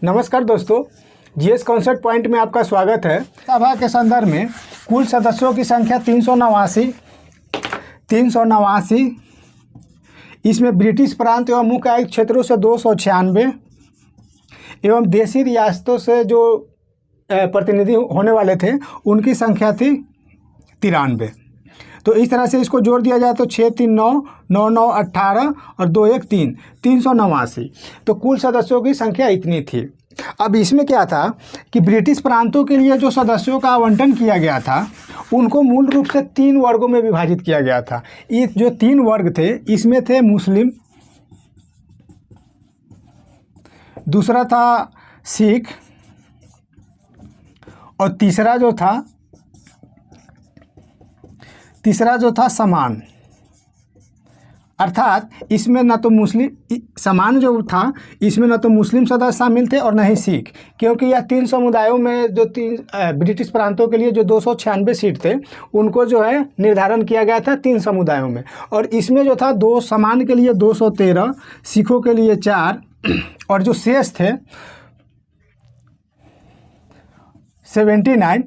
नमस्कार दोस्तों, GS concept point में आपका स्वागत है। सभा के संदर्भ में कुल सदस्यों की संख्या 389। इसमें ब्रिटिश प्रांत एवं मुख्य आयुक्त क्षेत्रों से 296 एवं देशी रियासतों से जो प्रतिनिधि होने वाले थे उनकी संख्या थी 93। तो इस तरह से इसको जोड़ दिया जाए तो 6 3 9 9 9 18 और 2 1 3 389। तो कुल सदस्यों की संख्या इतनी थी। अब इसमें क्या था कि ब्रिटिश प्रांतों के लिए जो सदस्यों का आवंटन किया गया था उनको मूल रूप से 3 वर्गों में विभाजित किया गया था। ये जो 3 वर्ग थे इसमें थे मुस्लिम, दूसरा था सिख और तीसरा जो था समान। अर्थात इसमें न तो मुस्लिम समान जो था इसमें न तो मुस्लिम सदस्य शामिल थे और न ही सिख, क्योंकि यह 3 समुदायों में जो 3 ब्रिटिश प्रांतों के लिए जो 296 सीट थे उनको जो है निर्धारण किया गया था 3 समुदायों में। और इसमें जो था 2 समान के लिए 213, सिखों के लिए 4 और जो शेष थे 79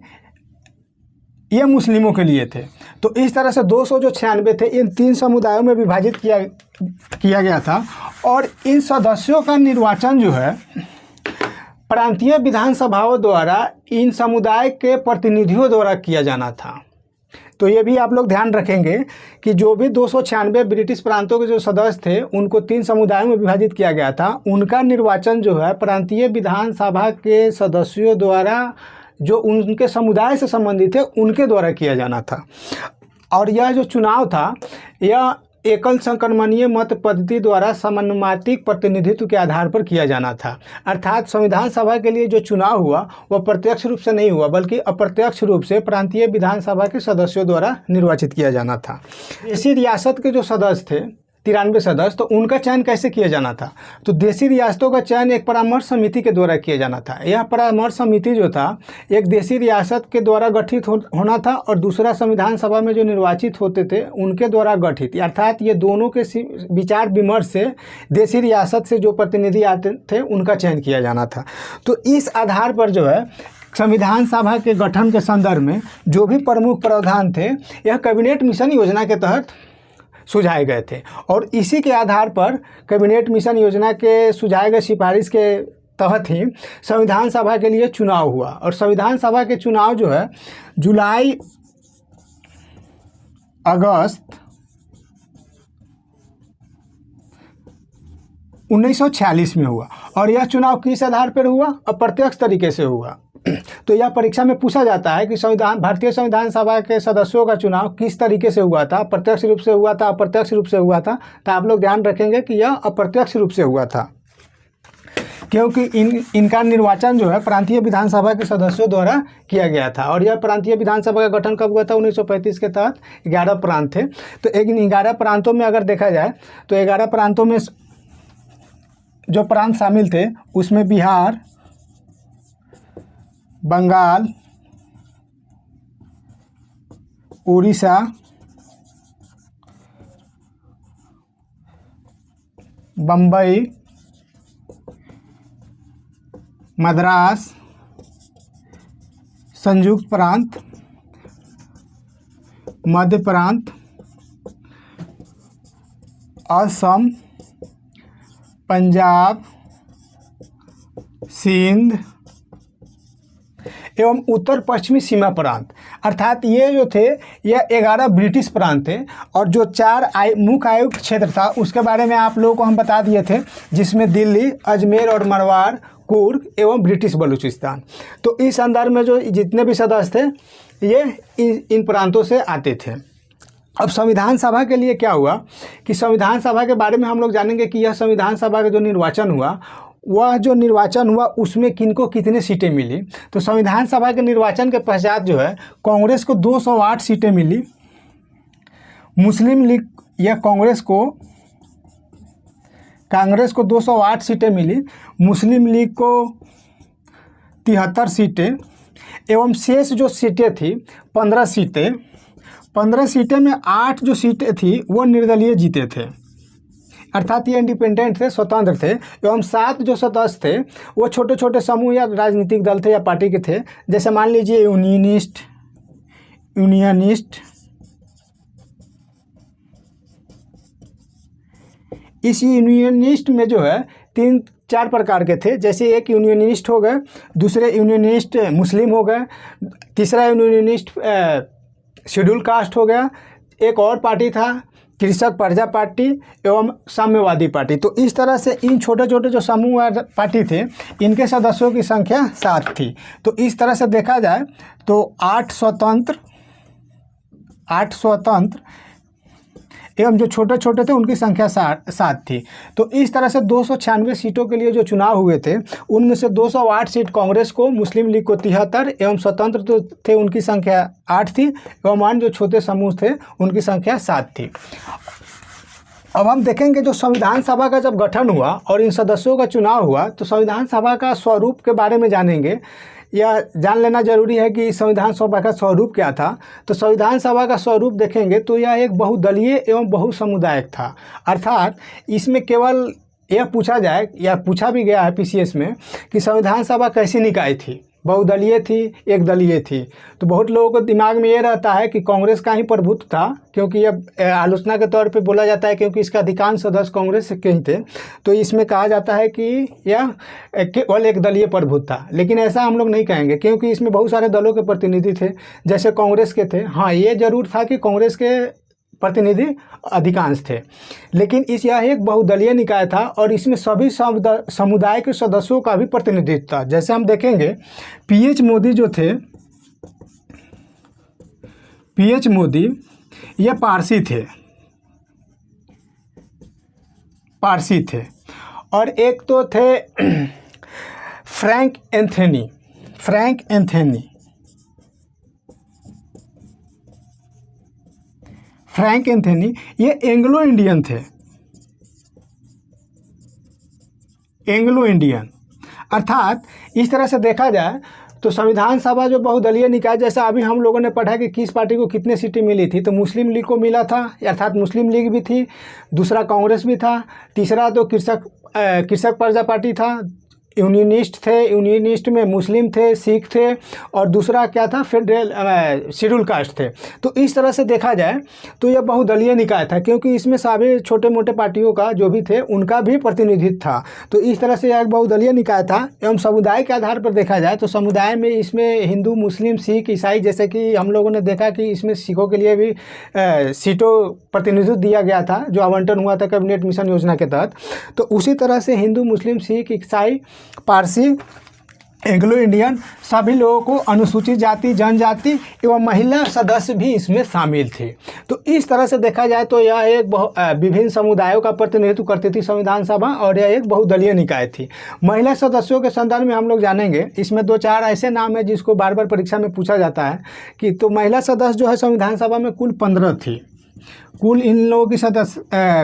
ये मुस्लिमों के लिए थे। तो इस तरह से 296 थे, इन 3 समुदायों में विभाजित किया गया था। और इन सदस्यों का निर्वाचन जो है प्रांतीय विधानसभाओं द्वारा इन समुदाय के प्रतिनिधियों द्वारा किया जाना था। तो ये भी आप लोग ध्यान रखेंगे कि जो भी 296 ब्रिटिश प्रांतों के जो सदस्य थे उनको 3 समुदायों में विभाजित किया गया था, उनका निर्वाचन जो है प्रांतीय विधानसभा के सदस्यों द्वारा जो उनके समुदाय से संबंधित थे उनके द्वारा किया जाना था। और यह जो चुनाव था यह एकल संक्रमणीय मत पद्धति द्वारा समानुपातिक प्रतिनिधित्व के आधार पर किया जाना था। अर्थात संविधान सभा के लिए जो चुनाव हुआ वह प्रत्यक्ष रूप से नहीं हुआ बल्कि अप्रत्यक्ष रूप से प्रांतीय विधानसभा के सदस्यों द्वारा निर्वाचित किया जाना था। देशी रियासत के जो सदस्य थे 93 सदस्य, तो उनका चयन कैसे किया जाना था? तो देशी रियासतों का चयन एक परामर्श समिति के द्वारा किया जाना था। यह परामर्श समिति जो था एक देशी रियासत के द्वारा गठित होना था और दूसरा संविधान सभा में जो निर्वाचित होते थे उनके द्वारा गठित। अर्थात ये दोनों के विचार विमर्श से देशी रियासत से जो प्रतिनिधि आते थे उनका चयन किया जाना था। तो इस आधार पर जो है संविधान सभा के गठन के संदर्भ में जो भी प्रमुख प्रावधान थे यह कैबिनेट मिशन योजना के तहत सुझाए गए थे। और इसी के आधार पर कैबिनेट मिशन योजना के सुझाए गए सिफारिश के तहत ही संविधान सभा के लिए चुनाव हुआ। और संविधान सभा के चुनाव जो है जुलाई अगस्त 1946 में हुआ। और यह चुनाव किस आधार पर हुआ? अप्रत्यक्ष तरीके से हुआ। तो यह परीक्षा में पूछा जाता है कि भारतीय संविधान सभा के सदस्यों का चुनाव किस तरीके से हुआ था, प्रत्यक्ष रूप से हुआ था, अप्रत्यक्ष रूप से हुआ था। तो आप लोग ध्यान रखेंगे कि यह अप्रत्यक्ष रूप से हुआ था, क्योंकि इनका निर्वाचन जो है प्रांतीय विधानसभा के सदस्यों द्वारा किया गया था। और यह प्रांतीय विधानसभा का गठन कब हुआ था? 1935 के तहत 11 प्रांत थे। तो इन 11 प्रांतों में अगर देखा जाए तो 11 प्रांतों में जो प्रांत शामिल थे उसमें बिहार, बंगाल, उड़ीसा, बम्बई, मद्रास, संयुक्त प्रांत, मध्य प्रांत, असम, पंजाब, सिंध एवं उत्तर पश्चिमी सीमा प्रांत। अर्थात ये जो थे यह 11 ब्रिटिश प्रांत थे। और जो 4 मुख्य आयुक्त क्षेत्र था उसके बारे में आप लोगों को हम बता दिए थे, जिसमें दिल्ली, अजमेर और मरवाड़, कुर्ग एवं ब्रिटिश बलूचिस्तान। तो इस संदर्भ में जो जितने भी सदस्य थे ये इन प्रांतों से आते थे। अब संविधान सभा के लिए क्या हुआ कि संविधान सभा के बारे में हम लोग जानेंगे कि यह संविधान सभा का जो निर्वाचन हुआ उसमें किनको कितने सीटें मिली। तो संविधान सभा के निर्वाचन के पश्चात जो है कांग्रेस को 208 सीटें मिली, मुस्लिम लीग या कांग्रेस को 208 सीटें मिली, मुस्लिम लीग को 73 सीटें एवं शेष जो सीटें थी 15 सीटें में 8 जो सीटें थी वो निर्दलीय जीते थे। अर्थात ये इंडिपेंडेंट थे, स्वतंत्र थे, एवं 7 जो सदस्य थे वो छोटे छोटे समूह या राजनीतिक दल थे या पार्टी के थे। जैसे मान लीजिए यूनियनिस्ट, इस यूनियनिस्ट में जो है 3-4 प्रकार के थे। जैसे एक यूनियनिस्ट हो गए, दूसरे यूनियनिस्ट मुस्लिम हो गए, तीसरा यूनियनिस्ट शेड्यूल कास्ट हो गया, एक और पार्टी था कृषक प्रजा पार्टी एवं साम्यवादी पार्टी। तो इस तरह से इन छोटे छोटे जो समूह और पार्टी थे इनके सदस्यों की संख्या 7 थी। तो इस तरह से देखा जाए तो 8 स्वतंत्र एवं जो छोटे छोटे थे उनकी संख्या 7 थी। तो इस तरह से 296 सीटों के लिए जो चुनाव हुए थे उनमें से 208 सीट कांग्रेस को, मुस्लिम लीग को 73 एवं स्वतंत्र तो थे उनकी संख्या 8 थी एवं अन्य जो छोटे समूह थे उनकी संख्या 7 थी। अब हम देखेंगे जो संविधान सभा का जब गठन हुआ और इन सदस्यों का चुनाव हुआ तो संविधान सभा का स्वरूप के बारे में जानेंगे। यह जान लेना जरूरी है कि संविधान सभा का स्वरूप क्या था। तो संविधान सभा का स्वरूप देखेंगे तो यह एक बहुदलीय एवं बहुसमुदायिक था। अर्थात इसमें केवल यह पूछा जाए या पूछा भी गया है पीसीएस में कि संविधान सभा कैसी निकाय थी, बहुदलीय थी, एक दलीय थी। तो बहुत लोगों को दिमाग में ये रहता है कि कांग्रेस का ही प्रभुत्व था, क्योंकि यह आलोचना के तौर पे बोला जाता है क्योंकि इसका अधिकांश सदस्य कांग्रेस के ही थे। तो इसमें कहा जाता है कि यह केवल एक दलीय प्रभुत्व था, लेकिन ऐसा हम लोग नहीं कहेंगे क्योंकि इसमें बहुत सारे दलों के प्रतिनिधि थे जैसे कांग्रेस के थे। हाँ, ये जरूर था कि कांग्रेस के प्रतिनिधि अधिकांश थे, लेकिन यह एक बहुदलीय निकाय था और इसमें सभी समुदाय के सदस्यों का भी प्रतिनिधित्व था। जैसे हम देखेंगे पीएच मोदी जो थे, पीएच मोदी ये पारसी थे और एक तो थे फ्रैंक एंथनी, ये एंग्लो इंडियन। अर्थात इस तरह से देखा जाए तो संविधान सभा जो बहुदलीय निकाय, जैसा अभी हम लोगों ने पढ़ा कि किस पार्टी को कितने सीटें मिली थी, तो मुस्लिम लीग को मिला था, अर्थात मुस्लिम लीग भी थी, दूसरा कांग्रेस भी था, तीसरा तो कृषक प्रजा पार्टी था, यूनियनिस्ट थे, यूनियनिस्ट में मुस्लिम थे, सिख थे और दूसरा क्या था फेडरल शेड्यूल कास्ट थे। तो इस तरह से देखा जाए तो यह बहुदलीय निकाय था क्योंकि इसमें सभी छोटे मोटे पार्टियों का जो भी थे उनका भी प्रतिनिधित्व था। तो इस तरह से यह एक बहुदलीय निकाय था। एवं समुदाय के आधार पर देखा जाए तो समुदाय में इसमें हिंदू, मुस्लिम, सिख, ईसाई, जैसे कि हम लोगों ने देखा कि इसमें सिखों के लिए भी सीटों प्रतिनिधित्व दिया गया था जो आवंटन हुआ था कैबिनेट मिशन योजना के तहत। तो उसी तरह से हिंदू, मुस्लिम, सिख, ईसाई, पारसी, एंग्लो इंडियन सभी लोगों को अनुसूचित जाति, जनजाति एवं महिला सदस्य भी इसमें शामिल थे। तो इस तरह से देखा जाए तो यह एक विभिन्न समुदायों का प्रतिनिधित्व करती थी संविधान सभा और यह एक बहुदलीय निकाय थी। महिला सदस्यों के संदर्भ में हम लोग जानेंगे, इसमें 2-4 ऐसे नाम हैं जिसको बार बार परीक्षा में पूछा जाता है कि तो महिला सदस्य जो है संविधान सभा में कुल 15 थी। कुल इन लोगों की सदस्य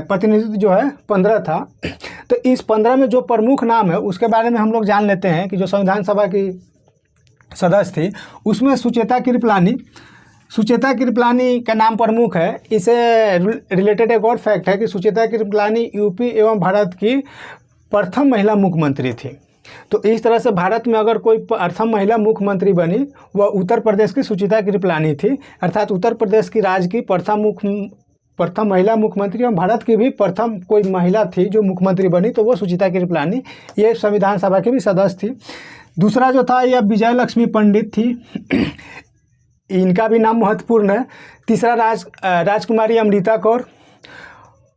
प्रतिनिधित्व जो है 15 था। तो इस 15 में जो प्रमुख नाम है उसके बारे में हम लोग जान लेते हैं कि जो संविधान सभा की सदस्य थी उसमें सुचेता कृपलानी का नाम प्रमुख है। इसे रिलेटेड एक और फैक्ट है कि सुचेता कृपलानी यूपी एवं भारत की प्रथम महिला मुख्यमंत्री थी। तो इस तरह से भारत में अगर कोई प्रथम महिला मुख्यमंत्री बनी वह उत्तर प्रदेश की सुचेता कृपलानी थी। अर्थात उत्तर प्रदेश की राज्य की प्रथम महिला मुख्यमंत्री और भारत की भी प्रथम कोई महिला थी जो मुख्यमंत्री बनी, तो वो सुचेता कृपलानी ये संविधान सभा की भी सदस्य थी। दूसरा जो था यह विजय लक्ष्मी पंडित थी, इनका भी नाम महत्वपूर्ण है। तीसरा राजकुमारी अमृता कौर,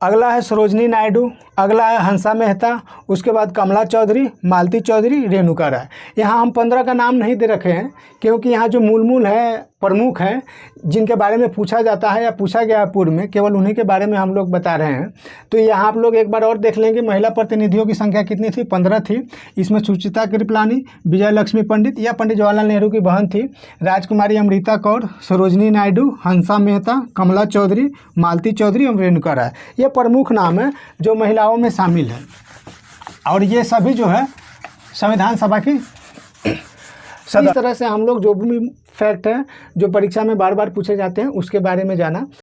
अगला है सरोजनी नायडू, अगला है हंसा मेहता, उसके बाद कमला चौधरी, मालती चौधरी, रेणुका राय। यहाँ हम 15 का नाम नहीं दे रखे हैं क्योंकि यहाँ जो मूल है प्रमुख हैं जिनके बारे में पूछा जाता है या पूछा गया है पूर्व में, केवल उन्हीं के बारे में हम लोग बता रहे हैं। तो यहाँ आप लोग एक बार और देख लेंगे महिला प्रतिनिधियों की संख्या कितनी थी, 15 थी। इसमें सुचिता कृपलानी, विजय लक्ष्मी पंडित या पंडित जवाहरलाल नेहरू की बहन थी, राजकुमारी अमृता कौर, सरोजनी नायडू, हंसा मेहता, कमला चौधरी, मालती चौधरी और रेणुका राय। ये प्रमुख नाम है जो महिलाओं में शामिल है और ये सभी जो है संविधान सभा की इस तरह से हम लोग जो भी फैक्ट है जो परीक्षा में बार बार पूछे जाते हैं उसके बारे में जाना।